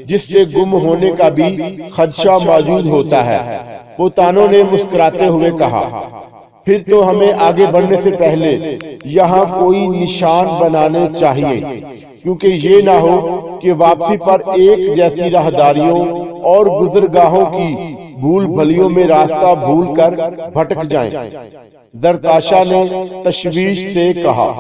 جس سے گم ہونے کا بھی خدشہ موجود ہوتا ہے۔ پوتانوں نے مسکراتے ہوئے کہا، پھر تو ہمیں آگے بڑھنے سے پہلے یہاں کوئی نشان بنانے چاہیے، کیونکہ یہ نہ ہو کہ واپسی پر ایک جیسی راہداریوں اور گزرگاہوں کی بھول بھلیوں میں راستہ بھول کر بھٹک جائیں۔ زرتاشا نے تشویش سے کہا،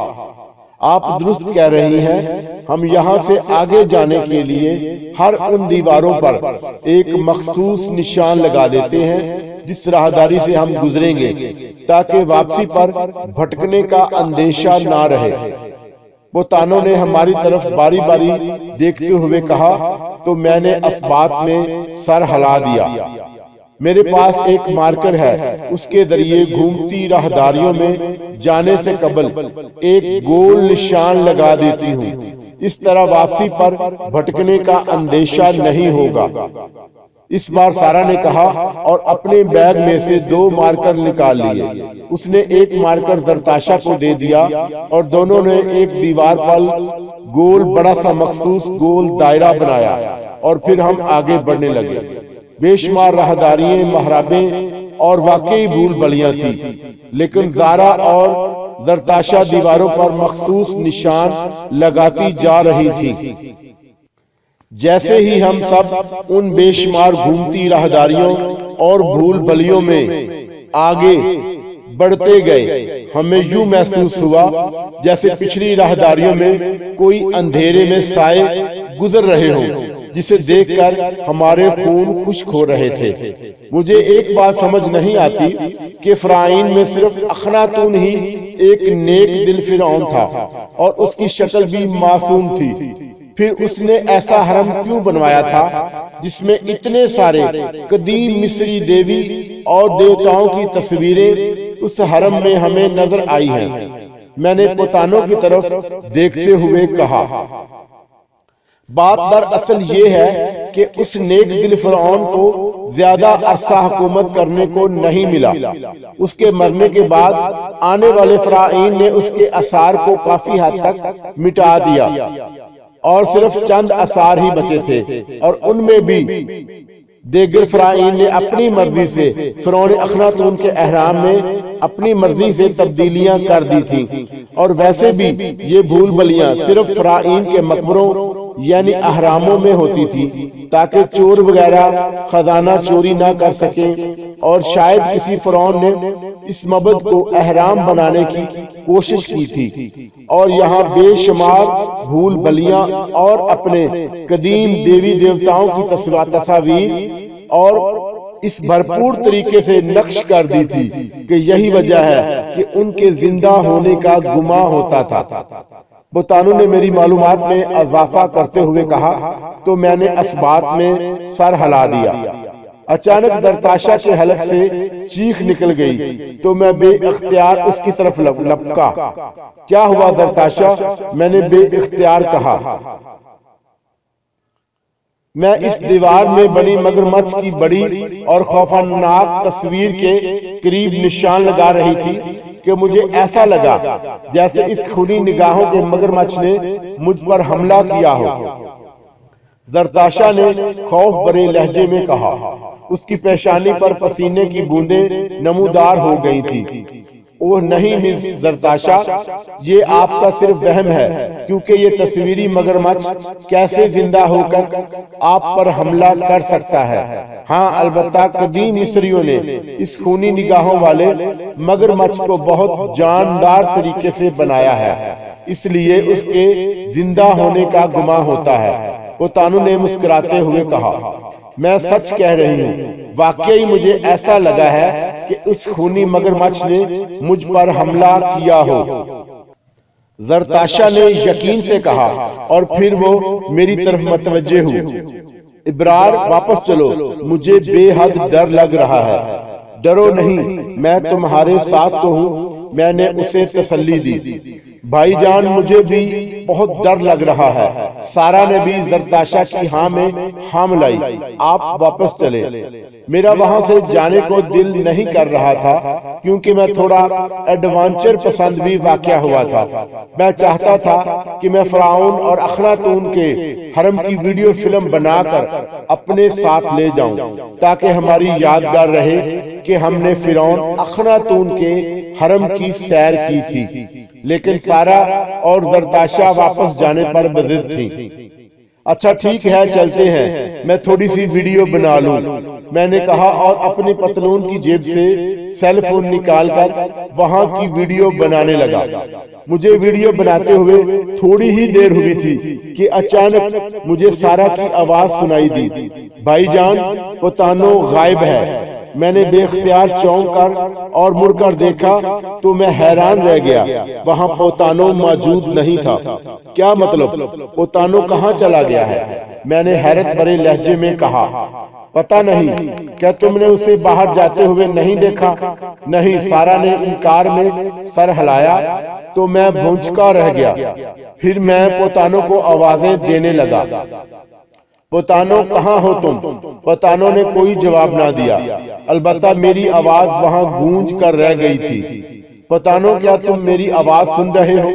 آپ درست کہہ رہی ہیں، ہم یہاں سے آگے جانے کے لیے ہر ان دیواروں پر ایک مخصوص نشان لگا دیتے ہیں جس راہداری سے ہم گزریں گے، تاکہ واپسی پر بھٹکنے کا اندیشہ نہ رہے۔ پوتانوں نے ہماری طرف باری باری دیکھتے ہوئے کہا تو میں نے اسبات میں سر ہلا دیا۔ میرے پاس ایک مارکر ہے، اس کے ذریعے گھومتی راہداریوں میں جانے سے قبل ایک گول نشان لگا دیتی ہوں، اس طرح واپسی پر بھٹکنے کا اندیشہ نہیں ہوگا۔ اس بار سارا نے کہا اور اپنے بیگ میں سے 2 مارکر نکال لیے۔ اس نے ایک مارکر زرتاشا کو دے دیا اور دونوں نے ایک دیوار پر گول بڑا سا مخصوص گول دائرہ بنایا اور پھر ہم آگے بڑھنے لگے۔ بے شمار راہداریاں، محرابیں اور واقعی بھول بھلیاں تھیں، لیکن زارا اور زرتاشا دیواروں پر مخصوص نشان لگاتی جا رہی تھیں۔ جیسے ہی ہم سب ان بے شمار گھومتی راہداریوں اور بھول بھلیوں میں آگے بڑھتے گئے، ہمیں یوں محسوس ہوا جیسے پچھلی راہداریوں میں کوئی اندھیرے میں سائے گزر رہے ہوں، جسے دیکھ کر ہمارے خون خشک ہو رہے تھے۔ مجھے ایک بات سمجھ نہیں آتی کہ فرعون میں صرف اخناتون ہی ایک نیک دل فرعون تھا اور اس کی شکل بھی معصوم تھی، پھر اس نے ایسا حرم کیوں بنوایا تھا جس میں اتنے سارے قدیم مصری دیوی اور دیوتاؤں کی تصویریں اس حرم میں ہمیں نظر آئی ہیں؟ میں نے پوتانوں کی طرف دیکھتے ہوئے کہا، بات دراصل یہ ہے کہ اس نیک دل فرعون کو زیادہ عرصہ حکومت کرنے کو نہیں ملا۔ اس کے مرنے کے بعد آنے والے فرعون نے اس کے آثار کو کافی حد تک مٹا دیا اور صرف چند آثار ہی بچے تھے، اور ان میں بھی دیگر فرعون نے اپنی مرضی سے فرعون اخناتون کے اہرام میں اپنی مرضی سے تبدیلیاں کر دی تھیں، اور ویسے بھی یہ بھول بھلیاں صرف فرعون کے مقبروں یعنی اہراموں میں ہوتی تھی، تاکہ چور وغیرہ خزانہ چوری نہ کر سکیں، اور شاید کسی فرعون نے اس معبد کو اہرام بنانے کی کوشش کی تھی، اور یہاں بے شمار بھول بھلیاں اور اپنے قدیم دیوی دیوتاؤں کی تصاویر اور اس بھرپور طریقے سے نقش کر دی تھی کہ یہی وجہ ہے کہ ان کے زندہ ہونے کا گمان ہوتا تھا۔ پوتانوں نے میری معلومات میں اضافہ کرتے ہوئے کہا تو میں نے اسبات میں سر ہلا دیا۔ اچانک زرتاشا کے حلق سے چیخ نکل گئی تو میں بے اختیار اس کی طرف لپکا۔ کیا ہوا زرتاشا؟ میں نے بے اختیار کہا۔ میں اس دیوار میں بنی مگرمچھ کی بڑی اور خوفناک تصویر کے قریب نشان لگا رہی تھی کہ مجھے ایسا لگا جیسے اس خونی نگاہوں کے مگرمچھ نے مجھ پر حملہ کیا ہو۔ زرتاشا نے خوف بھرے لہجے میں کہا، اس کی پیشانی پر پسینے کی بوندیں نمودار ہو گئی تھی۔ اوہ نہیں مس زرتاشا، یہ آپ کا صرف وہم ہے، کیونکہ یہ تصویری مگرمچھ کیسے زندہ ہو کر آپ پر حملہ کر سکتا ہے؟ ہاں البتہ قدیم مصریوں نے اس خونی نگاہوں والے مگرمچھ کو بہت جاندار طریقے سے بنایا ہے، اس لیے اس کے زندہ ہونے کا گمان ہوتا ہے۔ پوتانوں نے مسکراتے ہوئے کہا، میں سچ کہہ رہی ہوں، واقعی مجھے ایسا لگا ہے کہ اس خونی مگرمچھ نے مجھ پر حملہ کیا ہو۔ زرتاشا نے یقین سے کہا اور پھر وہ میری طرف متوجہ ہوئی۔ ابرار واپس چلو، مجھے بے حد ڈر لگ رہا ہے۔ ڈرو نہیں، میں تمہارے ساتھ تو ہوں، میں نے اسے تسلی دی۔ بھائی جان، مجھے بھی بہت ڈر لگ رہا ہے۔ سارا نے بھی زرتاشا کی ہاں میں ہاں ملائی۔ آپ واپس چلے۔ میرا وہاں سے جانے کو دل نہیں کر رہا تھا کیونکہ میں تھوڑا ایڈوانچر پسند بھی واقع ہوا تھا۔ میں چاہتا تھا کہ میں فرعون اور اخناتون کے حرم کی ویڈیو فلم بنا کر اپنے ساتھ لے جاؤں تاکہ ہماری یادگار رہے کہ ہم نے فرعون اخناتون کے حرم کی سیر کی تھی۔ لیکن سارا اور زرتاشا واپس جانے پر بضد تھیں۔ اچھا ٹھیک ہے چلتے ہیں، میں تھوڑی سی ویڈیو بنا لوں، میں نے کہا اور اپنی پتلون کی جیب سے سیل فون نکال کر وہاں کی ویڈیو بنانے لگا۔ مجھے ویڈیو بناتے ہوئے تھوڑی ہی دیر ہوئی تھی کہ اچانک مجھے سارا کی آواز سنائی دی، بھائی جان پوتانو غائب ہے۔ میں نے بے اختیار چونک کر اور مڑ کر دیکھا تو میں حیران رہ گیا، وہاں پوتانو موجود نہیں تھا۔ کیا مطلب؟ پوتانو کہاں چلا گیا ہے؟ میں نے حیرت بھرے لہجے میں کہا۔ پتہ نہیں، کیا تم نے اسے باہر جاتے ہوئے نہیں دیکھا؟ نہیں، سارا نے انکار میں سر ہلایا تو میں بھونچکا رہ گیا۔ پھر میں پوتانو کو آوازیں دینے لگا، پوتانو کہاں ہو تم؟ پوتانو نے کوئی جواب نہ دیا، البتہ میری آواز وہاں گونج کر رہ گئی تھی۔ پوتانو کیا تم میری آواز سن رہے ہو؟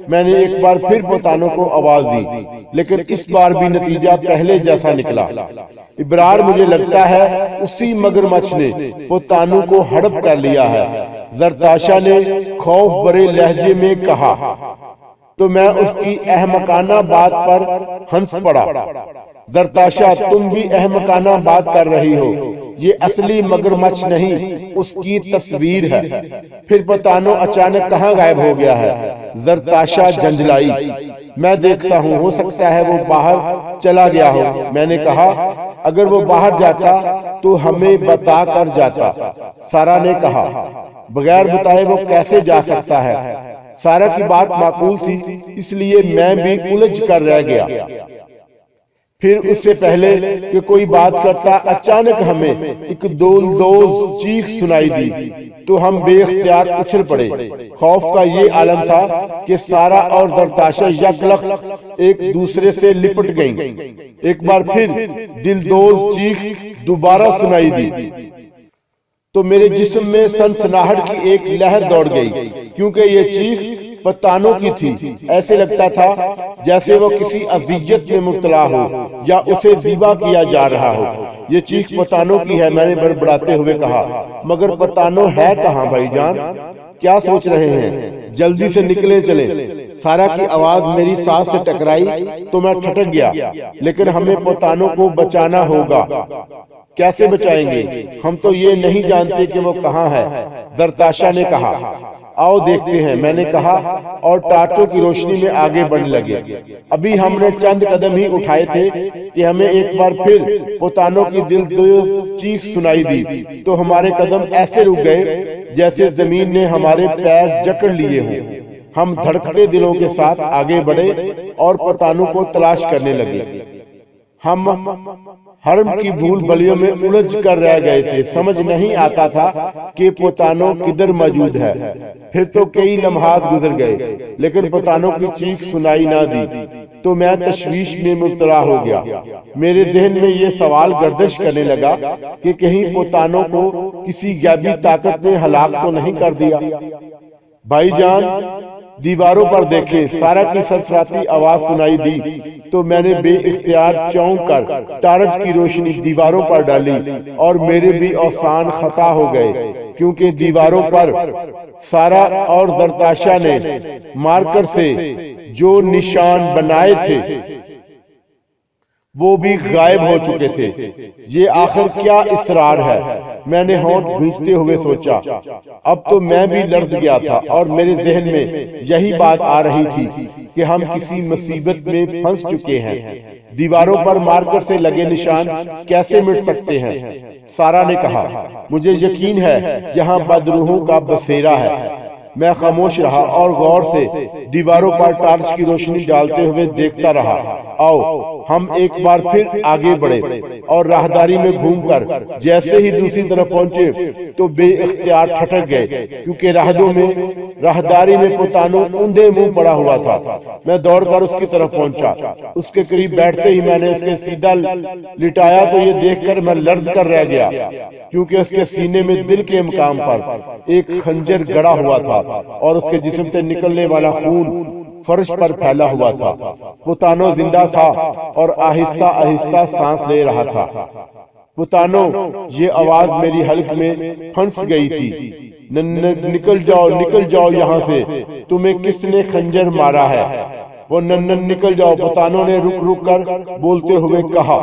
میں نے ایک بار پھر پوتانو کو آواز دی، لیکن اس بار بھی نتیجہ پہلے جیسا نکلا۔ ابرار مجھے لگتا ہے اسی مگرمچھ نے پوتانو کو ہڑپ کر لیا ہے، زرتاشا نے خوف بھرے لہجے میں کہا۔ تو میں اس کی احمقانہ بات پر ہنس پڑا۔ زرتاشا تم بھی احمقانہ بات کر رہی ہو، یہ اصلی مگرمچھ نہیں، اس کی تصویر ہے۔ پھر پوتانو اچانک کہاں غائب ہو گیا ہے؟ زرتاشا جھنجھلائی۔ میں دیکھتا ہوں، ہو سکتا ہے وہ باہر چلا گیا ہو۔ میں نے کہا اگر وہ باہر جاتا تو ہمیں بتا کر جاتا۔ سارا نے کہا بغیر بتائے وہ کیسے جا سکتا ہے؟ سارا کی بات معقول تھی، اس لیے میں بھی الجھ کر رہ گیا۔ پھر اس سے پہلے کہ کوئی بات کرتا اچانک ہمیں ایک دولدوز چیخ سنائی دی تو ہم بے اختیار اچھل پڑے۔ خوف کا یہ عالم تھا کہ سارا اور زرتاشا یکلخ ایک دوسرے سے لپٹ گئیں۔ ایک بار پھر دلدوز چیخ دوبارہ سنائی دی تو میرے جسم میں سنسناہٹ کی ایک لہر دوڑ گئی، کیونکہ یہ چیخ پوتانو کی تھی۔ ایسے لگتا تھا جیسے وہ کسی اذیت میں مبتلا ہو یا اسے ذبح کیا جا رہا ہو۔ یہ چیخ پوتانو کی ہے، میں نے بڑبڑاتے ہوئے کہا۔ مگر پوتانو ہے کہاں بھائی جان؟ کیا سوچ رہے ہیں؟ جلدی سے نکلے چلے۔ سارا کی آواز میری سانس سے ٹکرائی تو میں ٹھٹک گیا۔ لیکن ہمیں پوتانو کو بچانا ہوگا۔ کیسے بچائیں گے؟ ہم تو یہ نہیں جانتے کہ وہ کہاں ہے، زرتاشا نے کہا۔ آؤ دیکھتے ہیں، میں نے کہا اور ٹارچوں کی روشنی میں آگے بڑھنے لگے۔ ابھی ہم نے چند قدم ہی اٹھائے تھے کہ ہمیں ایک بار پھر پوتانو کی دلدوز چیخ سنائی دی تو ہمارے قدم ایسے رک گئے جیسے زمین نے ہمارے پیر جکڑ لیے ہوں۔ ہم دھڑکتے دلوں کے ساتھ آگے بڑھے اور پوتانو کو تلاش کرنے لگے۔ ہم حرم کی بھول بھلیوں میں الجھ کر رہ گئے تھے، سمجھ نہیں آتا تھا کہ پوتانو کدھر موجود ہے۔ پھر تو کئی لمحات گزر گئے لیکن پوتانو کی چیخ سنائی نہ دی تو میں تشویش میں مبتلا ہو گیا۔ میرے ذہن میں یہ سوال گردش کرنے لگا کہ کہیں پوتانو کو کسی غیبی طاقت نے ہلاک تو نہیں کر دیا۔ بھائی جان دیواروں پر دیکھیں، سارا کی سرسراتی آواز سنائی دی تو میں نے بے اختیار چونک کر ٹارچ کی روشنی دیواروں پر ڈالی اور میرے بھی اوسان خطا ہو گئے، کیونکہ دیواروں پر سارا اور زرتاشا نے مارکر سے جو نشان بنائے تھے وہ بھی غائب ہو چکے تھے۔ یہ آخر کیا اسرار ہے؟ میں نے ہونٹ بھینچتے ہوئے سوچا۔ اب تو میں بھی لرز گیا تھا اور میرے ذہن میں یہی بات آ رہی تھی کہ ہم کسی مصیبت میں پھنس چکے ہیں۔ دیواروں پر مارکر سے لگے نشان کیسے مٹ سکتے ہیں؟ سارا نے کہا، مجھے یقین ہے یہاں بدروحوں کا بسیرا ہے۔ میں خاموش رہا اور غور سے دیواروں پر ٹارچ کی روشنی ڈالتے ہوئے دیکھتا رہا۔ آؤ ہم ایک بار پھر آگے بڑھے اور راہداری میں گھوم کر جیسے ہی دوسری طرف پہنچے تو بے اختیار ٹھٹک گئے، کیونکہ راہداری میں پوتانو اوندے منہ پڑا ہوا تھا۔ میں دوڑ کر اس کی طرف پہنچا، اس کے قریب بیٹھتے ہی میں نے اس کے سیدھا لٹایا تو یہ دیکھ کر میں لرز کر رہ گیا، کیونکہ اس کے سینے میں دل کے مقام پر ایک خنجر گڑا ہوا تھا اور اس کے جسم سے نکلنے والا خون فرش پر پھیلا ہوا تھا۔ پوتانو زندہ تھا اور آہستہ آہستہ سانس لے رہا تھا۔ پوتانو، یہ آواز میری حلق میں پھنس گئی تھی، نکل جاؤ یہاں سے، تمہیں کس نے خنجر مارا ہے؟ وہ نکل جاؤ، پوتانو نے رک کر بولتے ہوئے کہا۔